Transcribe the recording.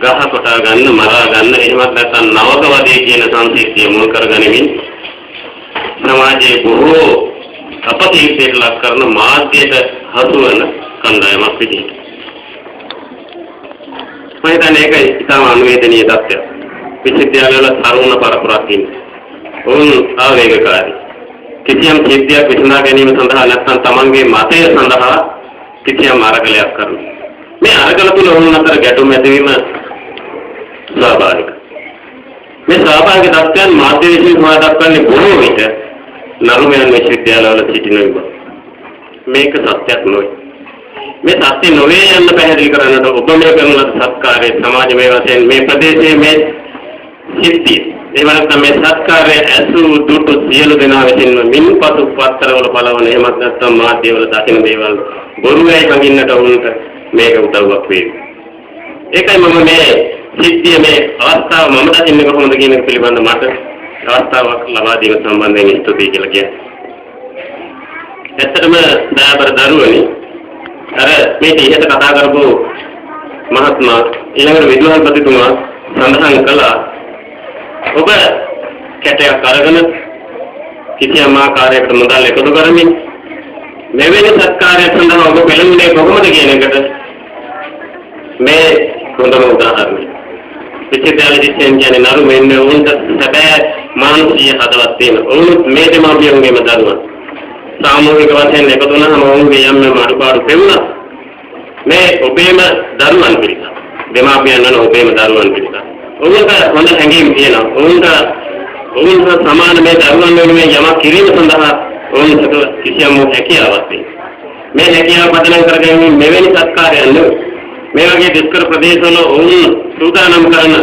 ගහ කොටා ගන්න, මරා ගන්න, එහෙමත් නැත්නම් නවකවදේ කියන සංසිද්ධිය මුල් කරගනිමින් සමාජයේ බොහෝ අපතීර්ථයට ලක් කරන මාධ්‍යයට හසු වන කණ්ඩායමක් විදිහට. මම හිතන්නේ ඒක ඉතාම අනුවේදනීය තත්ත්වයක්. විශ්වවිද්‍යාලවල තරුණ පරපුරක් ඉන්නේ. ඔවුන් ආවේගකාරී. කිසියම් සිද්ධියක් විසඳා ගැනීම සඳහා නැත්නම් තමන්ගේ මතය සඳහා කිසියම් අරගලයක් කරනවා. මේ අරගල තුල ඔවුන් අතර ගැටුම් ඇතිවීම ස්වාභාවිකයි. මේ ස්වාභාවික තත්ත්වයන් මාධ්‍ය විසින් හොයා දක්වන්නේ බොහෝ විට නරුමයන් විශ්වවිද්‍යාලවල සිටින විට මේක සත්‍යයක් නොවේ. මේ සත්‍ය නොවේ යන්න පැහැදිලි කරන්නට ඔබ මේ කරන ලද සත්කාරයේ සමාජමය වශයෙන් මේ ප්‍රදේශයේ මේ සිද්ධිය එවනත් මේ සත්කාරයේ ඇසු දුටු සියලු දෙනා විසින් මින්පසු පත්තරවල බලවන එහෙමත් නැත්නම් මාධ්‍යවල දකින දේවල් බොරුවයි හංගින්නට වුණට මේක උදව්වක් වේ. ඒකයි මම මේ සිද්ධිය මේ අවස්ථාව මම දකින්නේ කොහොමද කියන එක පිළිබඳ මට අවස්ථාවක් ලබා දීම සම්බන්ධයෙන් ස්තුතියි කියලා කියන්නේ. ඇත්තටම දයාබර දරුවනි අර මේ ඉහත කතා කරපු මහත්මයා ඊළඟට විද්‍යාපතිතුමා සඳහන් කළා ඔබ කැටයක් අරගෙන කිසියම් ආකාරයකට මුදල් එකතු කරමින් මෙවැනි සත්කාරයක් සඳහා ඔබ පෙළඹුණේ කොහොමද කියන එකට මේ හොඳම උදාහරණය. විශ්වවිද්‍යාල දිස්යෙන් කියන්නේ නරු මෙන්න උන්ට සැබෑ මානසික හදවත් තියෙන. ඔවුන් මේ දෙමාපියන්ගේම දරුවන්. සාමූහික වශයෙන් එකතු වුණාම ඔවුන්ගේ යම් අඩුපාඩු පෙවුණා. මේ ඔබේම දරුවන් පිළිගන්න. දෙමාපියන් වන ඔබේම දරුවන් පිළිගන්න. ඔවුන්ට හොඳ හැඟීම් තියෙනවා. ඔවුන්ට සමාන මේ දරුවන් වෙනුවෙන් යමක් කිරීම සඳහා ඔවුන්ට කිසියම් හැකියාවක් තියෙනවා. මේ හැකියාව පදනම් කරගෙන මෙවැනි සත්කාරයන් මේ වගේ දුෂ්කර ප්‍රදේශවල ඔවුන් සූදානම් කරන